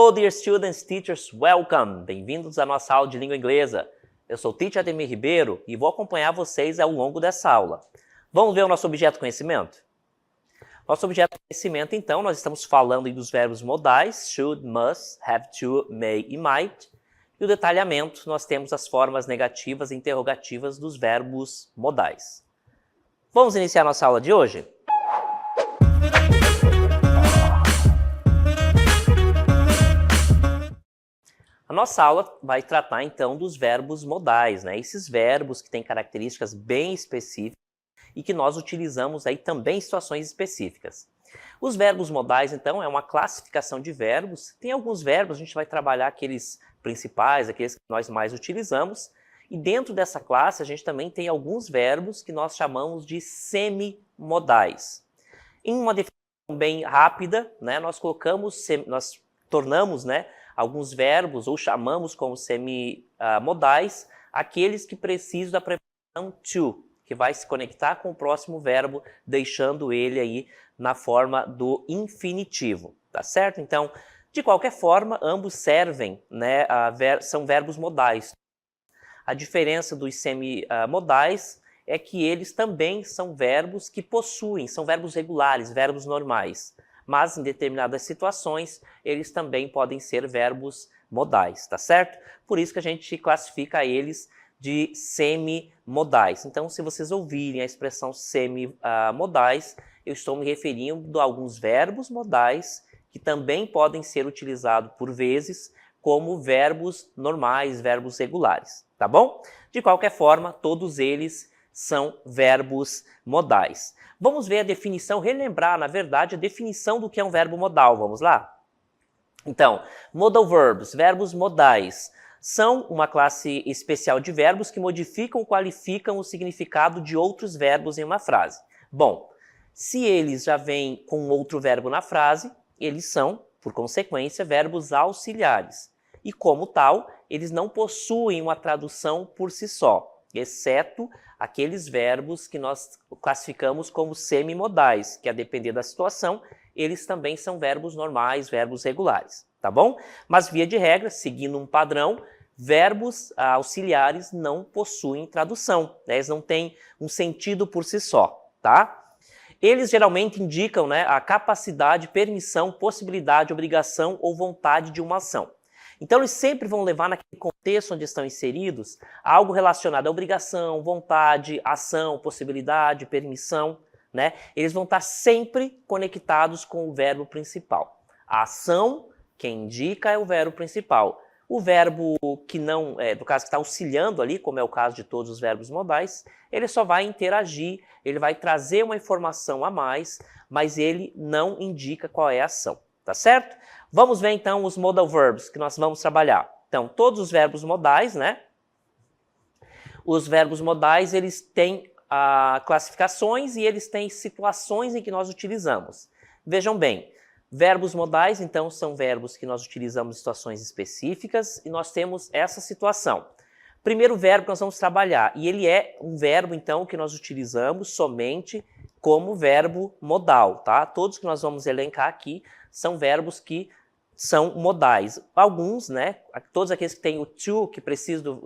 Hello, dear students, teachers, welcome! Bem-vindos à nossa aula de língua inglesa. Eu sou o Teacher Ademir Ribeiro e vou acompanhar vocês ao longo dessa aula. Vamos ver o nosso objeto conhecimento? Nosso objeto conhecimento, então, nós estamos falando dos verbos modais, should, must, have to, may e might. E o detalhamento, nós temos as formas negativas e interrogativas dos verbos modais. Vamos iniciar nossa aula de hoje? A nossa aula vai tratar, então, dos verbos modais, né? Esses verbos que têm características bem específicas e que nós utilizamos aí também em situações específicas. Os verbos modais, então, é uma classificação de verbos. Tem alguns verbos, a gente vai trabalhar aqueles principais, aqueles que nós mais utilizamos. E dentro dessa classe, a gente também tem alguns verbos que nós chamamos de semimodais. Em uma definição bem rápida, né, nós tornamos, né, alguns verbos, ou chamamos como semimodais, aqueles que precisam da preposição to, que vai se conectar com o próximo verbo, deixando ele aí na forma do infinitivo, tá certo? Então, de qualquer forma, ambos servem, né, são verbos modais. A diferença dos semimodais é que eles também são verbos que possuem, são verbos regulares, verbos normais. Mas em determinadas situações, eles também podem ser verbos modais, tá certo? Por isso que a gente classifica eles de semimodais. Então, se vocês ouvirem a expressão semimodais, eu estou me referindo a alguns verbos modais que também podem ser utilizados por vezes como verbos normais, verbos regulares, tá bom? De qualquer forma, todos eles são verbos modais. Vamos ver a definição, relembrar, na verdade, a definição do que é um verbo modal. Vamos lá? Então, modal verbs, verbos modais, são uma classe especial de verbos que modificam ou qualificam o significado de outros verbos em uma frase. Bom, se eles já vêm com outro verbo na frase, eles são, por consequência, verbos auxiliares. E como tal, eles não possuem uma tradução por si só, exceto aqueles verbos que nós classificamos como semimodais, que a depender da situação, eles também são verbos normais, verbos regulares, tá bom? Mas via de regra, seguindo um padrão, verbos auxiliares não possuem tradução, né? Eles não têm um sentido por si só, tá? Eles geralmente indicam, né, a capacidade, permissão, possibilidade, obrigação ou vontade de uma ação. Então, eles sempre vão levar naquele contexto onde estão inseridos algo relacionado à obrigação, vontade, ação, possibilidade, permissão, né? Eles vão estar sempre conectados com o verbo principal. A ação, quem indica, é o verbo principal. O verbo que não, no caso que está auxiliando ali, como é o caso de todos os verbos modais, ele só vai interagir, ele vai trazer uma informação a mais, mas ele não indica qual é a ação, tá certo? Vamos ver então os modal verbs que nós vamos trabalhar. Então, todos os verbos modais, né? Os verbos modais, eles têm classificações e eles têm situações em que nós utilizamos. Vejam bem, verbos modais, então, são verbos que nós utilizamos em situações específicas e nós temos essa situação. Primeiro verbo que nós vamos trabalhar, e ele é um verbo, então, que nós utilizamos somente como verbo modal, tá? Todos que nós vamos elencar aqui são verbos que são modais. Alguns, né, todos aqueles que têm o to, que precisam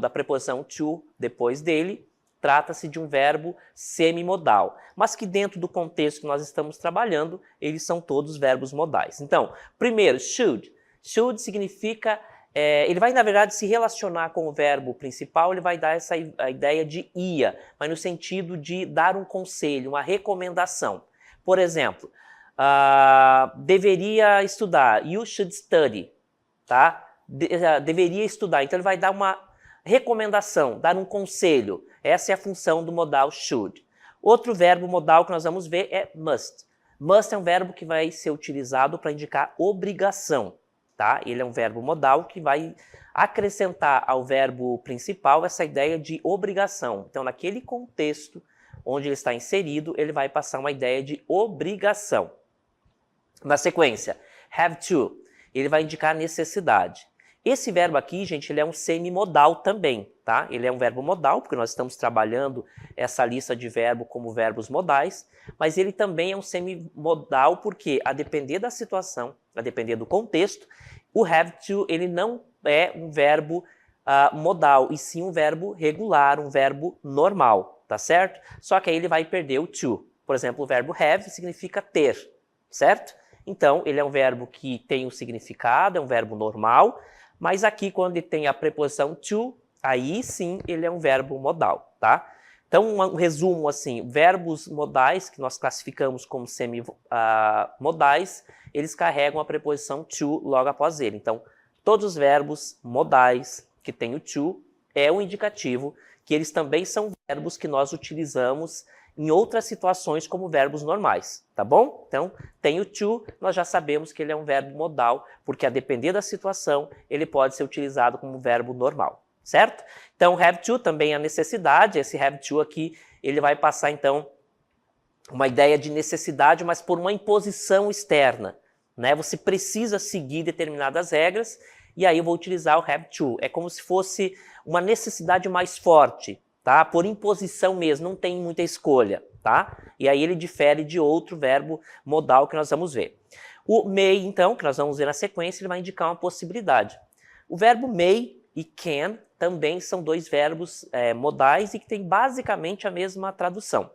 da preposição to depois dele, trata-se de um verbo semimodal. Mas que dentro do contexto que nós estamos trabalhando, eles são todos verbos modais. Então, primeiro, should. Should significa, ele vai, na verdade, se relacionar com o verbo principal, ele vai dar a ideia de ia, mas no sentido de dar um conselho, uma recomendação. Por exemplo, deveria estudar, you should study, tá? Deveria estudar, então ele vai dar uma recomendação, dar um conselho. Essa é a função do modal should. Outro verbo modal que nós vamos ver é must. Must é um verbo que vai ser utilizado para indicar obrigação, tá? Ele é um verbo modal que vai acrescentar ao verbo principal essa ideia de obrigação. Então, naquele contexto onde ele está inserido, ele vai passar uma ideia de obrigação. Na sequência, have to, ele vai indicar necessidade. Esse verbo aqui, gente, ele é um semimodal também, tá? Ele é um verbo modal, porque nós estamos trabalhando essa lista de verbo como verbos modais, mas ele também é um semimodal porque, a depender da situação, a depender do contexto, O have to, ele não é um verbo modal, e sim um verbo regular, um verbo normal, tá certo? Só que aí ele vai perder o to. Por exemplo, o verbo have significa ter, certo? Então, ele é um verbo que tem um significado, é um verbo normal, mas aqui quando ele tem a preposição to, aí sim ele é um verbo modal, tá? Então, um resumo assim, verbos modais, que nós classificamos como semimodais, eles carregam a preposição to logo após ele. Então, todos os verbos modais que têm o to é um indicativo que eles também são verbos que nós utilizamos em outras situações como verbos normais, tá bom? Então, tem o to, nós já sabemos que ele é um verbo modal, porque a depender da situação, ele pode ser utilizado como verbo normal, certo? Então, have to também é a necessidade, esse have to aqui, ele vai passar, então, uma ideia de necessidade, mas por uma imposição externa, né? Você precisa seguir determinadas regras, e aí eu vou utilizar o have to. É como se fosse uma necessidade mais forte, tá? Por imposição mesmo, não tem muita escolha, tá? E aí ele difere de outro verbo modal que nós vamos ver. O may, então, que nós vamos ver na sequência, ele vai indicar uma possibilidade. O verbo may e can também são dois verbos modais e que têm basicamente a mesma tradução.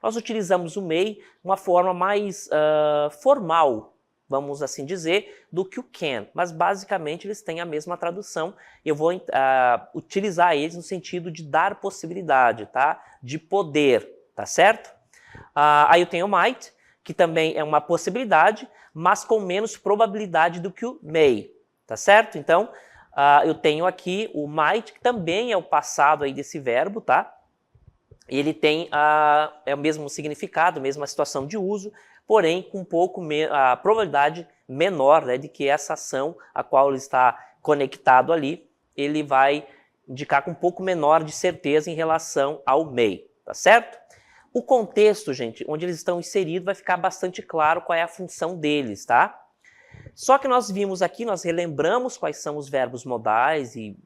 Nós utilizamos o may uma forma mais formal, vamos assim dizer, do que o can, mas basicamente eles têm a mesma tradução. Eu vou utilizar eles no sentido de dar possibilidade, tá? De poder, tá certo? Aí eu tenho o might, que também é uma possibilidade, mas com menos probabilidade do que o may, tá certo? Então, eu tenho aqui o might, que também é o passado aí desse verbo, tá? Ele tem é o mesmo significado, a mesma situação de uso, porém com um pouco a probabilidade menor, né, de que essa ação a qual ele está conectado ali, ele vai indicar com um pouco menor de certeza em relação ao may, tá certo? O contexto, gente, onde eles estão inseridos, vai ficar bastante claro qual é a função deles, tá? Só que nós vimos aqui, nós relembramos quais são os verbos modais e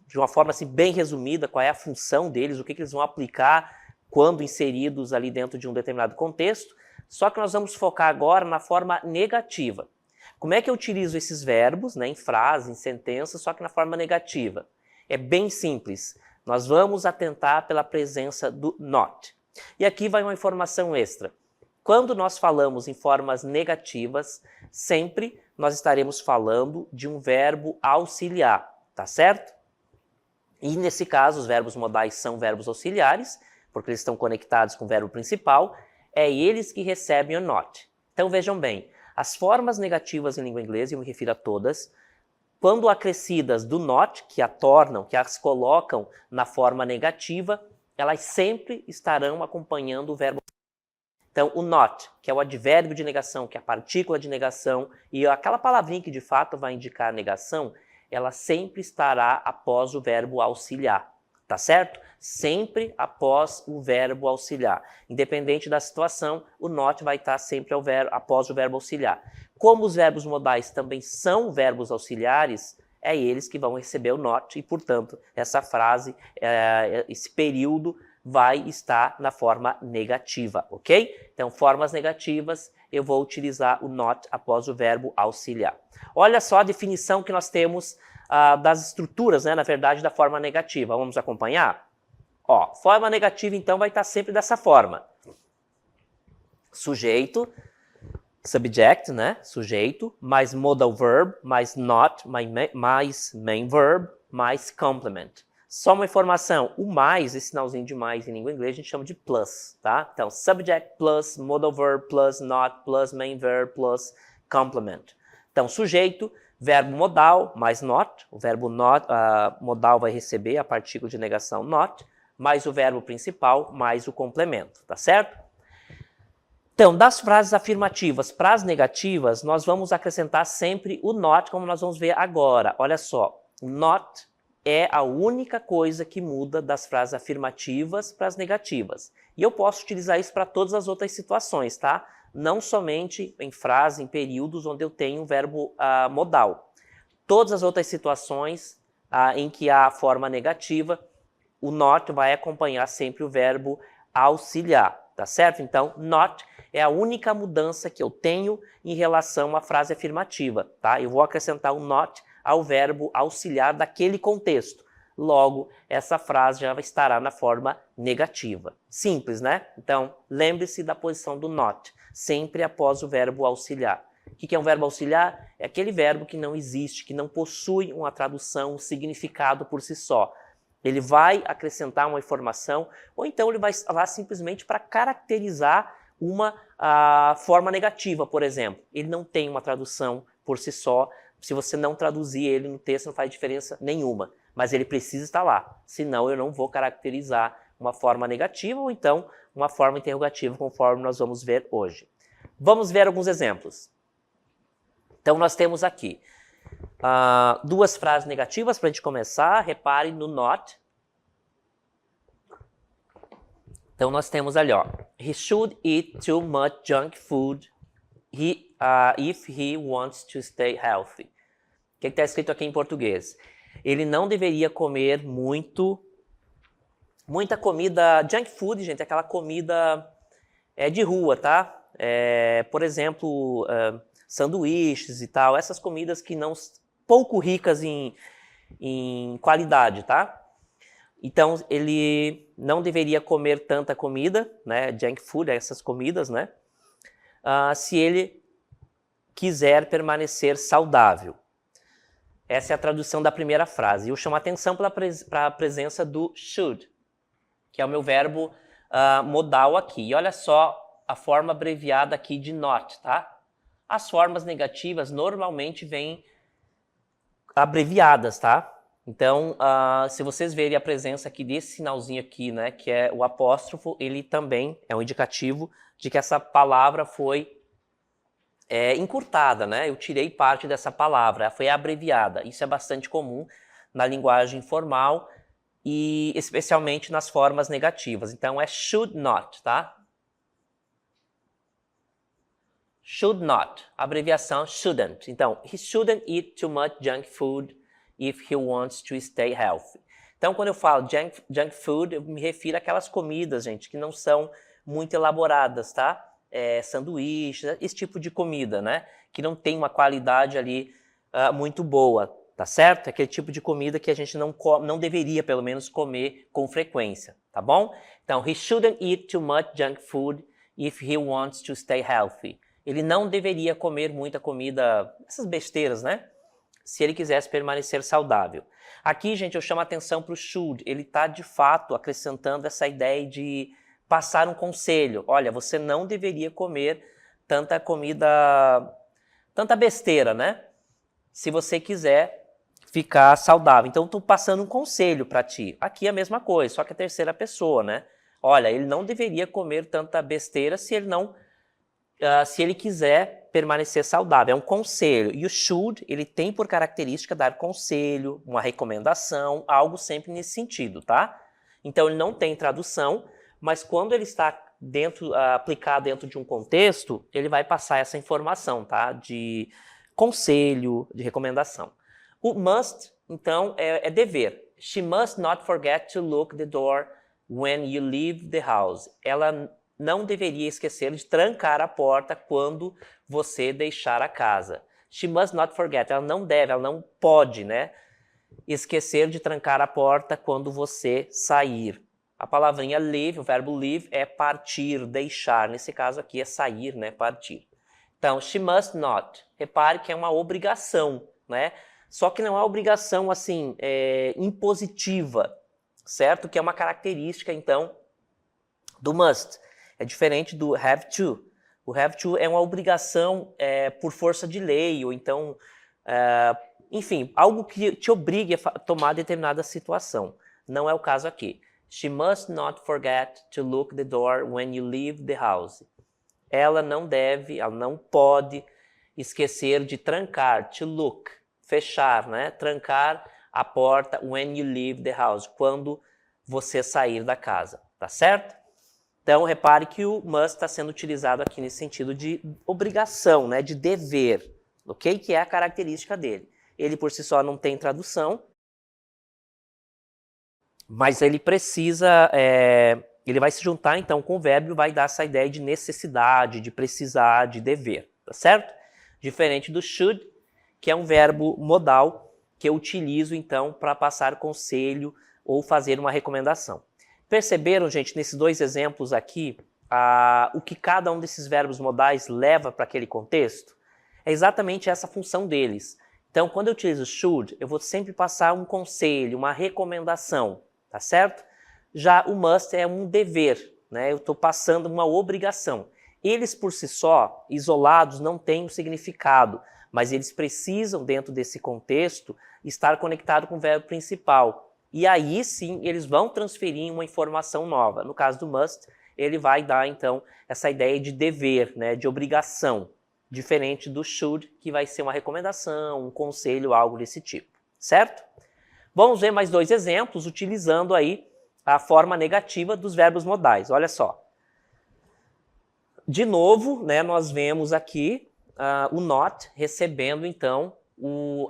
de uma forma assim, bem resumida, qual é a função deles, o que eles vão aplicar quando inseridos ali dentro de um determinado contexto. Só que nós vamos focar agora na forma negativa. Como é que eu utilizo esses verbos, né, em frases, em sentenças, só que na forma negativa? É bem simples. Nós vamos atentar pela presença do not. E aqui vai uma informação extra. Quando nós falamos em formas negativas, sempre nós estaremos falando de um verbo auxiliar, tá certo? E nesse caso, os verbos modais são verbos auxiliares, porque eles estão conectados com o verbo principal, é eles que recebem o not. Então vejam bem, as formas negativas em língua inglesa, eu me refiro a todas, quando acrescidas do not, que a tornam, que as colocam na forma negativa, elas sempre estarão acompanhando o verbo. Então, o not, que é o advérbio de negação, que é a partícula de negação, e aquela palavrinha que de fato vai indicar a negação, ela sempre estará após o verbo auxiliar, tá certo? Sempre após o verbo auxiliar. Independente da situação, o not vai estar sempre após o verbo auxiliar. Como os verbos modais também são verbos auxiliares, é eles que vão receber o not e, portanto, essa frase, esse período vai estar na forma negativa, ok? Então, formas negativas, eu vou utilizar o not após o verbo auxiliar. Olha só a definição que nós temos das estruturas, né, na verdade, da forma negativa. Vamos acompanhar? Ó, forma negativa, então, vai estar sempre dessa forma. Sujeito, subject, né, sujeito, mais modal verb, mais not, mais main verb, mais complement. Só uma informação, o mais, esse sinalzinho de mais em língua inglesa, a gente chama de plus, tá? Então, subject plus, modal verb plus, not plus, main verb plus, complement. Então, sujeito, verbo modal, mais not, o verbo not, modal vai receber a partícula de negação not, mais o verbo principal, mais o complemento, tá certo? Então, das frases afirmativas para as negativas, nós vamos acrescentar sempre o not, como nós vamos ver agora. Olha só, not é a única coisa que muda das frases afirmativas para as negativas. E eu posso utilizar isso para todas as outras situações, tá? Não somente em frases, em períodos onde eu tenho um verbo modal. Todas as outras situações em que há a forma negativa, o not vai acompanhar sempre o verbo auxiliar, tá certo? Então, not é a única mudança que eu tenho em relação à frase afirmativa, tá? Eu vou acrescentar o not ao verbo auxiliar daquele contexto. Logo, essa frase já estará na forma negativa. Simples, né? Então, lembre-se da posição do not, sempre após o verbo auxiliar. O que é um verbo auxiliar? É aquele verbo que não existe, que não possui uma tradução, um significado por si só. Ele vai acrescentar uma informação, ou então ele vai lá simplesmente para caracterizar uma forma negativa, por exemplo. Ele não tem uma tradução por si só. Se você não traduzir ele no texto, não faz diferença nenhuma. Mas ele precisa estar lá, senão eu não vou caracterizar uma forma negativa ou então uma forma interrogativa, conforme nós vamos ver hoje. Vamos ver alguns exemplos. Então, nós temos aqui duas frases negativas para a gente começar. Repare no not. Então, nós temos ali, ó. He should eat too much junk food if he wants to stay healthy. O que está escrito aqui em português? Ele não deveria comer muita comida, junk food, gente, aquela comida de rua, tá? Por exemplo, sanduíches e tal, essas comidas que não pouco ricas em qualidade, tá? Então, ele não deveria comer tanta comida, né? Junk food, essas comidas, né? Se ele quiser permanecer saudável. Essa é a tradução da primeira frase. Eu chamo a atenção para a presença do should, que é o meu verbo modal aqui. E olha só a forma abreviada aqui de not, tá? As formas negativas normalmente vêm abreviadas, tá? Então, se vocês verem a presença aqui desse sinalzinho aqui, né, que é o apóstrofo, ele também é um indicativo de que essa palavra foi encurtada, né? Eu tirei parte dessa palavra, ela foi abreviada. Isso é bastante comum na linguagem formal e especialmente nas formas negativas. Então, é should not, tá? Should not, abreviação shouldn't. Então, he shouldn't eat too much junk food if he wants to stay healthy. Então, quando eu falo junk food, eu me refiro àquelas comidas, gente, que não são muito elaboradas, tá? Sanduíches, esse tipo de comida, né? Que não tem uma qualidade ali muito boa, tá certo? É aquele tipo de comida que a gente não deveria, pelo menos, comer com frequência, tá bom? Então, he shouldn't eat too much junk food if he wants to stay healthy. Ele não deveria comer muita comida, essas besteiras, né? Se ele quisesse permanecer saudável. Aqui, gente, eu chamo a atenção para o should. Ele está, de fato, acrescentando essa ideia de passar um conselho. Olha, você não deveria comer tanta comida, tanta besteira, né? Se você quiser ficar saudável. Então, estou passando um conselho para ti. Aqui é a mesma coisa, só que a terceira pessoa, né? Olha, ele não deveria comer tanta besteira se ele quiser permanecer saudável. É um conselho. E o should, ele tem por característica dar conselho, uma recomendação, algo sempre nesse sentido, tá? Então, ele não tem tradução, mas quando ele está aplicado dentro de um contexto, ele vai passar essa informação, tá? De conselho, de recomendação. O must, então, é dever. She must not forget to lock the door when you leave the house. Ela não deveria esquecer de trancar a porta quando você deixar a casa. She must not forget. Ela não deve, ela não pode, né? Esquecer de trancar a porta quando você sair. A palavrinha leave, o verbo leave, é partir, deixar. Nesse caso aqui é sair, né? Partir. Então, she must not. Repare que é uma obrigação, né? Só que não é uma obrigação, assim, impositiva, certo? Que é uma característica, então, do must. É diferente do have to. O have to é uma obrigação por força de lei, ou então, enfim, algo que te obrigue a tomar determinada situação. Não é o caso aqui. She must not forget to lock the door when you leave the house. Ela não pode esquecer de trancar, to lock, fechar, né? Trancar a porta when you leave the house, quando você sair da casa, tá certo? Então, repare que o must está sendo utilizado aqui nesse sentido de obrigação, né? De dever, ok? Que é a característica dele. Ele por si só não tem tradução, mas ele precisa Ele vai se juntar, então, com o verbo e vai dar essa ideia de necessidade, de precisar, de dever, tá certo? Diferente do should, que é um verbo modal que eu utilizo, então, para passar conselho ou fazer uma recomendação. Perceberam, gente, nesses dois exemplos aqui, o que cada um desses verbos modais leva para aquele contexto? É exatamente essa função deles. Então, quando eu utilizo should, eu vou sempre passar um conselho, uma recomendação, tá certo? Já o must é um dever, né? Eu estou passando uma obrigação. Eles por si só, isolados, não têm um significado, mas eles precisam, dentro desse contexto, estar conectados com o verbo principal. E aí sim, eles vão transferir uma informação nova. No caso do must, ele vai dar, então, essa ideia de dever, né? De obrigação. Diferente do should, que vai ser uma recomendação, um conselho, algo desse tipo, certo? Vamos ver mais dois exemplos utilizando aí a forma negativa dos verbos modais. Olha só. De novo, né, nós vemos aqui o not recebendo, então, o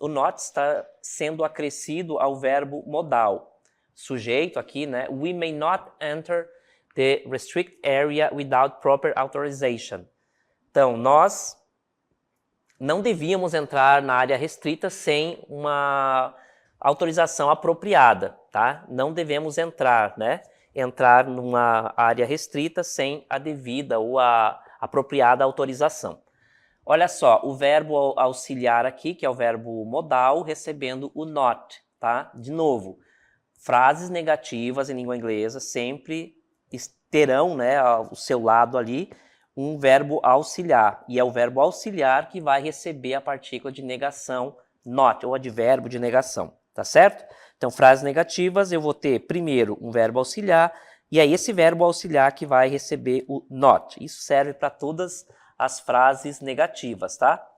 not está sendo acrescido ao verbo modal. Sujeito aqui, né? We may not enter the restricted area without proper authorization. Então, nós não devíamos entrar na área restrita sem uma autorização apropriada, tá? Não devemos entrar, né? Entrar numa área restrita sem a devida ou a apropriada autorização. Olha só, o verbo auxiliar aqui, que é o verbo modal, recebendo o not, tá? De novo, frases negativas em língua inglesa sempre terão, né, ao seu lado ali, um verbo auxiliar, e é o verbo auxiliar que vai receber a partícula de negação not, ou advérbio de negação, tá certo? Então, frases negativas, eu vou ter primeiro um verbo auxiliar, e é esse verbo auxiliar que vai receber o not. Isso serve para todas as frases negativas, tá?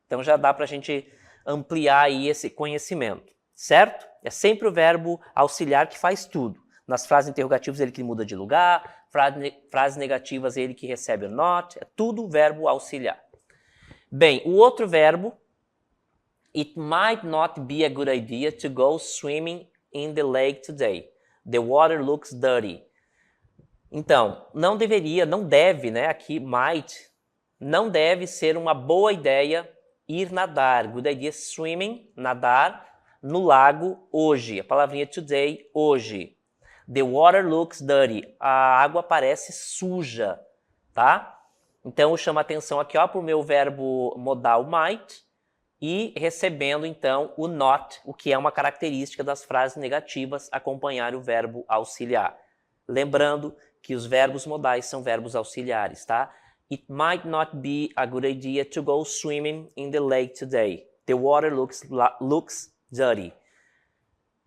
Então, já dá para a gente ampliar aí esse conhecimento, certo? É sempre o verbo auxiliar que faz tudo. Nas frases interrogativas, ele que muda de lugar, frases negativas, ele que recebe o not, é tudo verbo auxiliar. Bem, o outro verbo, it might not be a good idea to go swimming in the lake today. The water looks dirty. Então, não deveria, não deve, né, aqui, might, não deve ser uma boa ideia ir nadar. Good idea, swimming, nadar, no lago hoje. A palavrinha today, hoje. The water looks dirty. A água parece suja, tá? Então, eu chamo a atenção aqui, ó, para o meu verbo modal might e recebendo, então, o not, o que é uma característica das frases negativas, acompanhar o verbo auxiliar. Lembrando que os verbos modais são verbos auxiliares, tá? It might not be a good idea to go swimming in the lake today. The water looks dirty.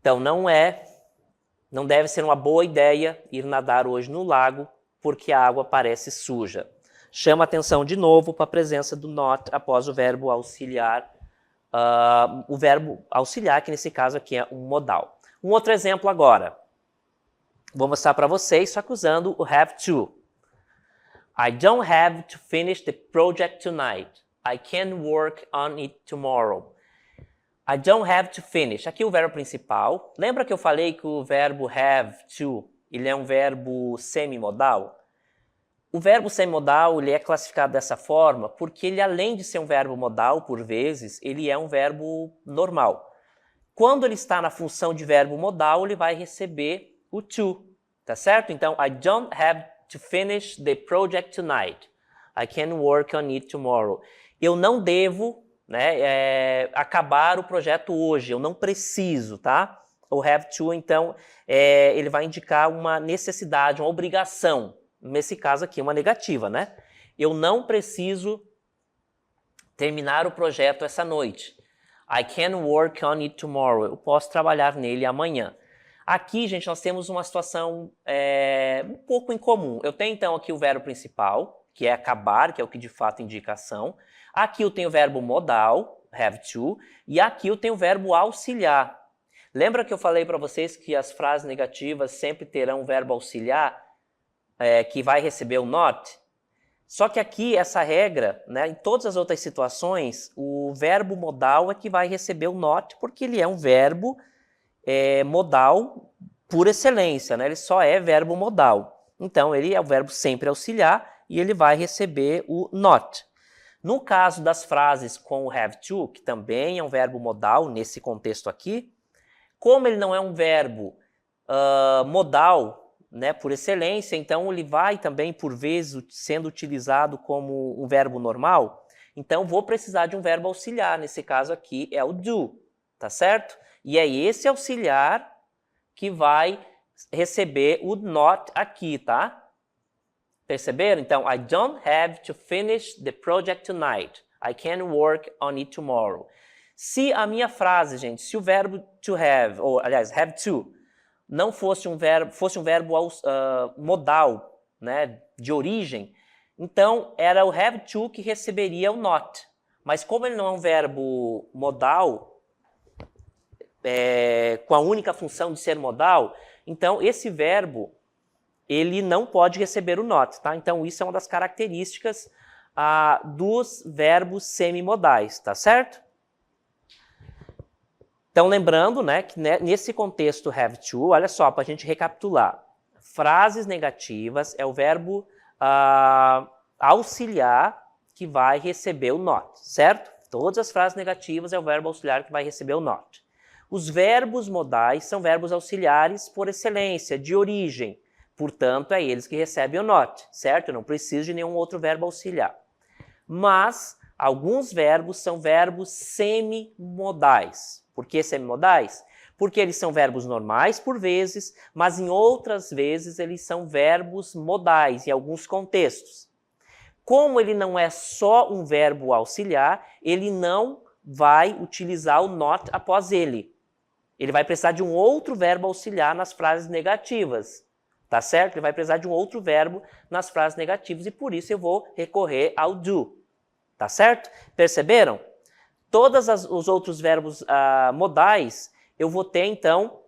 Então, não deve ser uma boa ideia ir nadar hoje no lago, porque a água parece suja. Chama atenção de novo para a presença do not após o verbo auxiliar. O verbo auxiliar, que nesse caso aqui é um modal. Um outro exemplo agora. Vou mostrar para vocês, só que usando o have to. I don't have to finish the project tonight. I can work on it tomorrow. I don't have to finish. Aqui o verbo principal. Lembra que eu falei que o verbo have to, ele é um verbo semimodal? O verbo semimodal, ele é classificado dessa forma porque ele, além de ser um verbo modal, por vezes, ele é um verbo normal. Quando ele está na função de verbo modal, ele vai receber o to, tá certo? Então, I don't have to finish the project tonight. I can work on it tomorrow. Eu não devo, né, acabar o projeto hoje, eu não preciso, tá? O have to, então, ele vai indicar uma necessidade, uma obrigação. Nesse caso aqui, uma negativa, né? Eu não preciso terminar o projeto essa noite. I can work on it tomorrow. Eu posso trabalhar nele amanhã. Aqui, gente, nós temos uma situação um pouco incomum. Eu tenho, então, aqui o verbo principal, que é acabar, que é o que de fato indica ação. Aqui eu tenho o verbo modal, have to, e aqui eu tenho o verbo auxiliar. Lembra que eu falei para vocês que as frases negativas sempre terão um verbo auxiliar que vai receber o not? Só que aqui, essa regra, né, em todas as outras situações, o verbo modal é que vai receber o not, porque ele é um verbo modal por excelência, né? Ele só é verbo modal. Então, ele é o verbo sempre auxiliar e ele vai receber o not. No caso das frases com o have to, que também é um verbo modal nesse contexto aqui, como ele não é um verbo modal, né, por excelência, então ele vai também, por vezes, sendo utilizado como um verbo normal. Então, vou precisar de um verbo auxiliar. Nesse caso aqui é o do, tá certo? E é esse auxiliar que vai receber o not aqui, tá? Perceberam? Então, I don't have to finish the project tonight. I can work on it tomorrow. Se a minha frase, gente, se o verbo to have, ou aliás, have to, não fosse um verbo, modal, né, de origem, então era o have to que receberia o not. Mas como ele não é um verbo modal, com a única função de ser modal, então esse verbo ele não pode receber o not, tá? Então isso é uma das características dos verbos semimodais, tá certo? Então, lembrando, né, que nesse contexto have to, olha só, para a gente recapitular. Frases negativas é o verbo auxiliar que vai receber o not, certo? Todas as frases negativas é o verbo auxiliar que vai receber o not. Os verbos modais são verbos auxiliares por excelência, de origem. Portanto, é eles que recebem o not, certo? Eu não preciso de nenhum outro verbo auxiliar. Mas alguns verbos são verbos semimodais. Por que semimodais? Porque eles são verbos normais por vezes, mas em outras vezes eles são verbos modais em alguns contextos. Como ele não é só um verbo auxiliar, ele não vai utilizar o not após ele. Ele vai precisar de um outro verbo auxiliar nas frases negativas. Tá certo? Ele vai precisar de um outro verbo nas frases negativas e por isso eu vou recorrer ao do. Tá certo? Perceberam? Todos os outros verbos modais, eu vou ter, então,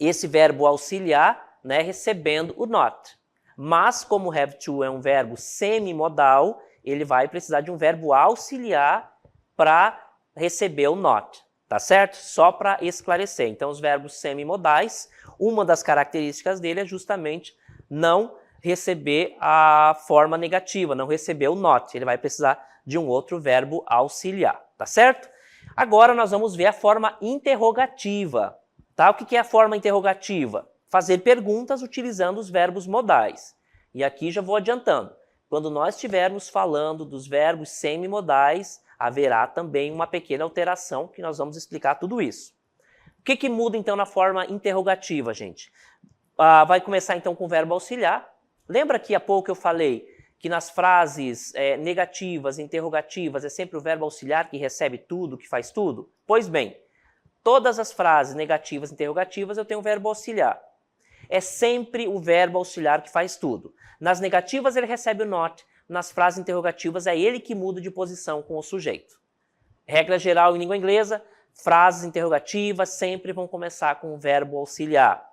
esse verbo auxiliar, né, recebendo o not. Mas, como have to é um verbo semimodal, ele vai precisar de um verbo auxiliar para receber o not. Tá certo? Só para esclarecer. Então, os verbos semimodais, uma das características dele é justamente não receber a forma negativa, não receber o not. Ele vai precisar de um outro verbo auxiliar, tá certo? Agora nós vamos ver a forma interrogativa, tá? O que é a forma interrogativa? Fazer perguntas utilizando os verbos modais. E aqui já vou adiantando. Quando nós estivermos falando dos verbos semimodais, haverá também uma pequena alteração que nós vamos explicar tudo isso. O que muda então na forma interrogativa, gente? Vai começar então com o verbo auxiliar. Lembra que há pouco eu falei que nas frases negativas, interrogativas, é sempre o verbo auxiliar que recebe tudo, que faz tudo? Pois bem, todas as frases negativas, interrogativas, eu tenho um verbo auxiliar. É sempre o verbo auxiliar que faz tudo. Nas negativas ele recebe o not, nas frases interrogativas é ele que muda de posição com o sujeito. Regra geral em língua inglesa, frases interrogativas sempre vão começar com o verbo auxiliar.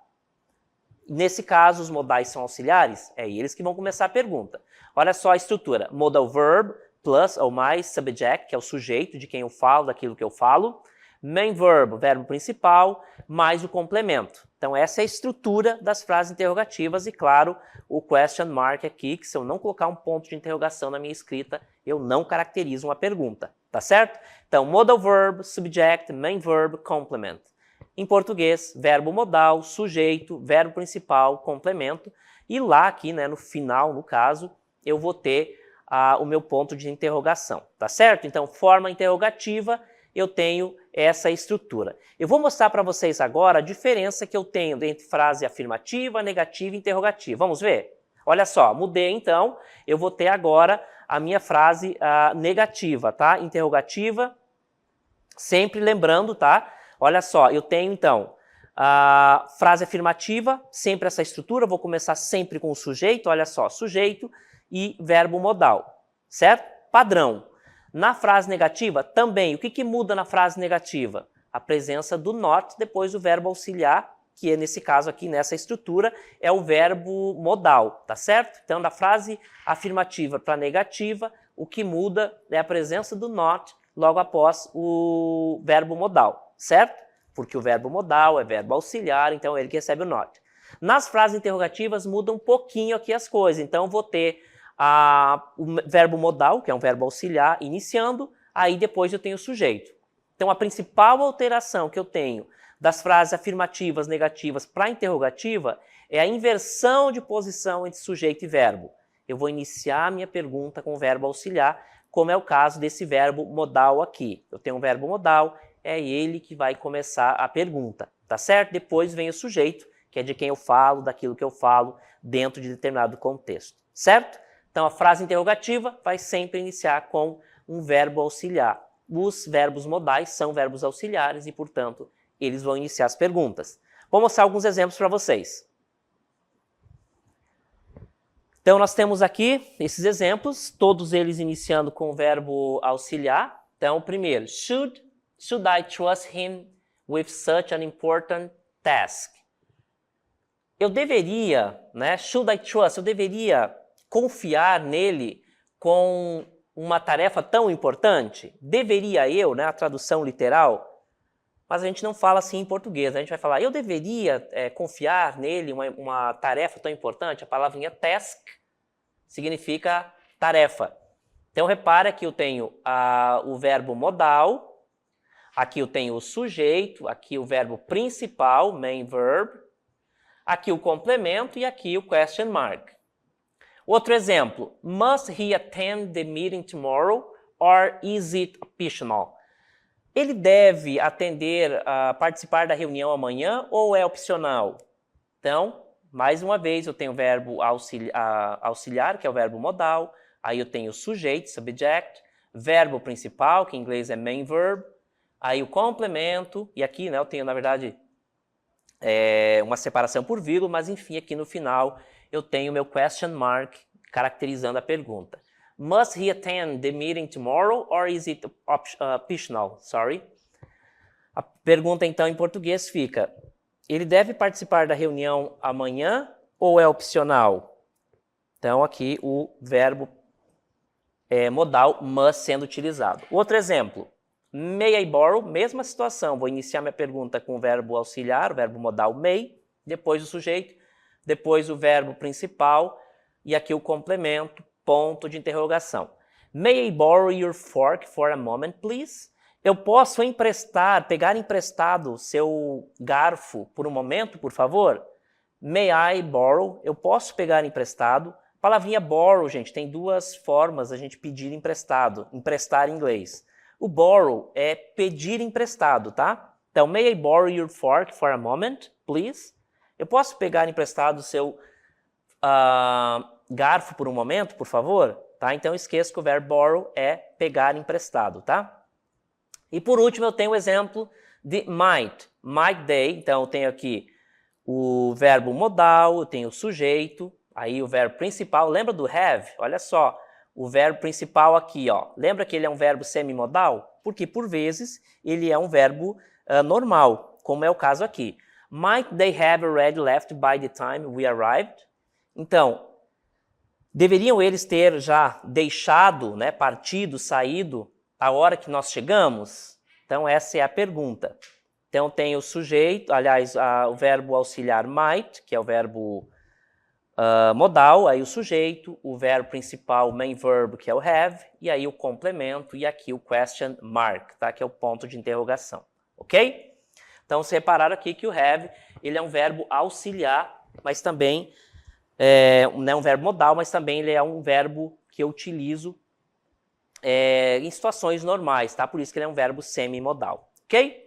Nesse caso, os modais são auxiliares, é eles que vão começar a pergunta. Olha só a estrutura, modal verb, plus ou mais, subject, que é o sujeito de quem eu falo, daquilo que eu falo, main verb, verbo principal, mais o complemento. Então essa é a estrutura das frases interrogativas e, claro, o question mark aqui, que se eu não colocar um ponto de interrogação na minha escrita, eu não caracterizo uma pergunta, tá certo? Então, modal verb, subject, main verb, complement. Em português, verbo modal, sujeito, verbo principal, complemento. E lá aqui, né, no final, no caso, eu vou ter o meu ponto de interrogação, tá certo? Então, forma interrogativa, eu tenho essa estrutura. Eu vou mostrar para vocês agora a diferença que eu tenho entre frase afirmativa, negativa e interrogativa. Vamos ver? Olha só, mudei então, eu vou ter agora a minha frase negativa, tá? Interrogativa, sempre lembrando, tá? Olha só, eu tenho então a frase afirmativa, sempre essa estrutura, vou começar sempre com o sujeito, olha só, sujeito e verbo modal, certo? Padrão. Na frase negativa, também, o que muda na frase negativa? A presença do not depois do verbo auxiliar, que é nesse caso aqui, nessa estrutura, é o verbo modal, tá certo? Então, da frase afirmativa para negativa, o que muda é a presença do not logo após o verbo modal, certo? porque o verbo modal é verbo auxiliar, então é ele que recebe o not. Nas frases interrogativas muda um pouquinho aqui as coisas, então vou ter o verbo modal, que é um verbo auxiliar, iniciando, aí depois eu tenho o sujeito. Então a principal alteração que eu tenho das frases afirmativas, negativas para interrogativa é a inversão de posição entre sujeito e verbo. Eu vou iniciar a minha pergunta com o verbo auxiliar, como é o caso desse verbo modal aqui. Eu tenho um verbo modal, é ele que vai começar a pergunta, tá certo? Depois vem o sujeito, que é de quem eu falo, daquilo que eu falo, dentro de determinado contexto, certo? Então a frase interrogativa vai sempre iniciar com um verbo auxiliar. Os verbos modais são verbos auxiliares e, portanto, eles vão iniciar as perguntas. Vou mostrar alguns exemplos para vocês. Então, nós temos aqui esses exemplos, todos eles iniciando com o verbo auxiliar. Então, primeiro, should I trust him with such an important task? Eu deveria, né? Should I trust? Eu deveria confiar nele com uma tarefa tão importante? Deveria eu, né? A tradução literal. Mas a gente não fala assim em português. A gente vai falar, eu deveria confiar nele uma tarefa tão importante? A palavrinha task significa tarefa. Então, repara que eu tenho o verbo modal, aqui eu tenho o sujeito, aqui o verbo principal, main verb, aqui o complemento e aqui o question mark. Outro exemplo, must he attend the meeting tomorrow or is it optional? Ele deve participar da reunião amanhã ou é opcional? Então, mais uma vez, eu tenho o verbo auxiliar, que é o verbo modal, aí eu tenho o sujeito, subject, verbo principal, que em inglês é main verb, aí o complemento, e aqui, né, eu tenho, na verdade, uma separação por vírgula, mas enfim, aqui no final eu tenho meu question mark caracterizando a pergunta. Must he attend the meeting tomorrow or is it optional? Sorry. A pergunta então em português fica, ele deve participar da reunião amanhã ou é opcional? Então aqui o verbo modal must sendo utilizado. Outro exemplo, may I borrow? Mesma situação, vou iniciar minha pergunta com o verbo auxiliar, o verbo modal may, depois o sujeito, depois o verbo principal e aqui o complemento, ponto de interrogação. May I borrow your fork for a moment, please? Eu posso pegar emprestado o seu garfo por um momento, por favor? May I borrow? Eu posso pegar emprestado. A palavrinha borrow, gente, tem duas formas a gente pedir emprestado, emprestar em inglês. O borrow é pedir emprestado, tá? Então, may I borrow your fork for a moment, please? Eu posso pegar emprestado o seu garfo por um momento, por favor? Tá? Então, esqueça que o verbo borrow é pegar emprestado, tá? E por último, eu tenho o exemplo de might they. Então, eu tenho aqui o verbo modal, eu tenho o sujeito, aí o verbo principal. Lembra do have? Olha só, o verbo principal aqui, ó. Lembra que ele é um verbo semimodal? Porque, por vezes, ele é um verbo normal, como é o caso aqui. Might they have already left by the time we arrived? Então, deveriam eles ter já deixado, né, partido, saído, a hora que nós chegamos? Então, essa é a pergunta. Então, tem o sujeito, aliás, o verbo auxiliar might, que é o verbo modal, aí o sujeito, o verbo principal, main verb, que é o have, e aí o complemento, e aqui o question mark, tá? Que é o ponto de interrogação, ok? Então, vocês repararam aqui que o have, ele é um verbo auxiliar, mas também, não é um verbo modal, mas também ele é um verbo que eu utilizo em situações normais, tá? Por isso que ele é um verbo semimodal, ok?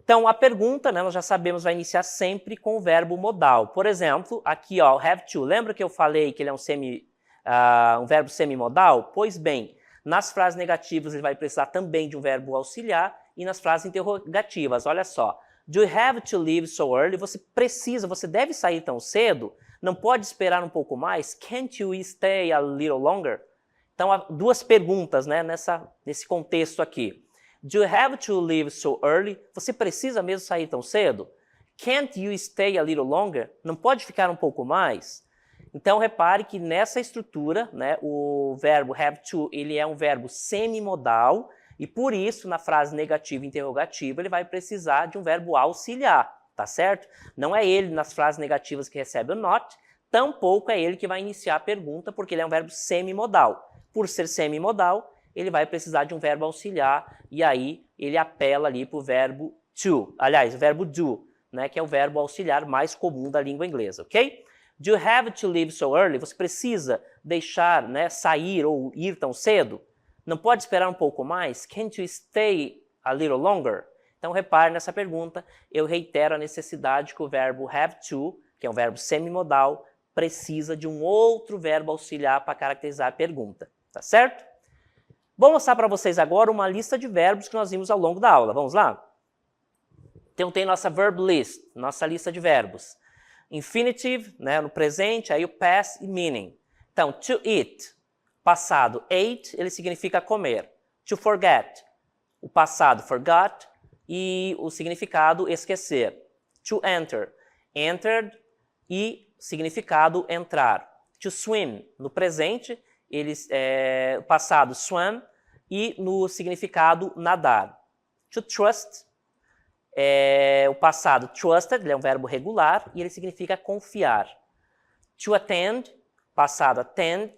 Então, a pergunta, né, nós já sabemos, vai iniciar sempre com o verbo modal. Por exemplo, aqui, ó, have to. Lembra que eu falei que ele é um verbo semimodal? Pois bem, nas frases negativas ele vai precisar também de um verbo auxiliar e nas frases interrogativas, olha só. Do you have to leave so early? Você deve sair tão cedo? Não pode esperar um pouco mais? Can't you stay a little longer? Então, há duas perguntas, né, nesse contexto aqui. Do you have to leave so early? Você precisa mesmo sair tão cedo? Can't you stay a little longer? Não pode ficar um pouco mais? Então, repare que nessa estrutura, né, o verbo have to, ele é um verbo semimodal E por isso, na frase negativa e interrogativa, ele vai precisar de um verbo auxiliar, tá certo? Não é ele nas frases negativas que recebe o not, tampouco é ele que vai iniciar a pergunta, porque ele é um verbo semimodal. Por ser semimodal, ele vai precisar de um verbo auxiliar, e aí ele apela ali para o verbo to, aliás, o verbo do, né, que é o verbo auxiliar mais comum da língua inglesa, ok? Do you have to leave so early? Você precisa deixar, né, sair ou ir tão cedo? Não pode esperar um pouco mais? Can't you stay a little longer? Então, repare nessa pergunta, eu reitero a necessidade que o verbo have to, que é um verbo semimodal, precisa de um outro verbo auxiliar para caracterizar a pergunta, tá certo? Vou mostrar para vocês agora uma lista de verbos que nós vimos ao longo da aula. Vamos lá? Então, tem nossa verb list, nossa lista de verbos. Infinitive, né, no presente, aí o past e meaning. Então, to eat, passado ate, ele significa comer. To forget, o passado forgot e o significado esquecer. To enter, entered e significado entrar. To swim, no presente, o passado swam e no significado nadar. To trust, o passado trusted, ele é um verbo regular e ele significa confiar. To attend, passado attend,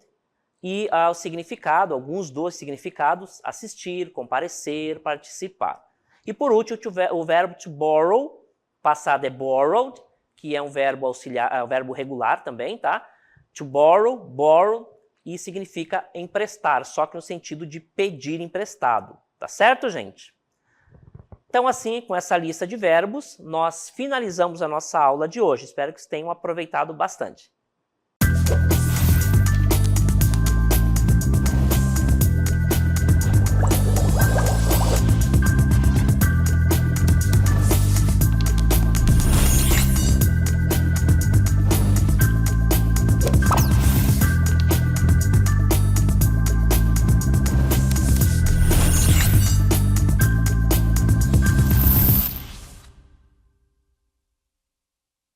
e o significado, alguns dos significados, assistir, comparecer, participar. E por último, o verbo to borrow, passado é borrowed, que é um verbo auxiliar, um verbo regular também, tá? To borrow, borrow, e significa emprestar, só que no sentido de pedir emprestado. Tá certo, gente? Então, assim, com essa lista de verbos, nós finalizamos a nossa aula de hoje. Espero que vocês tenham aproveitado bastante.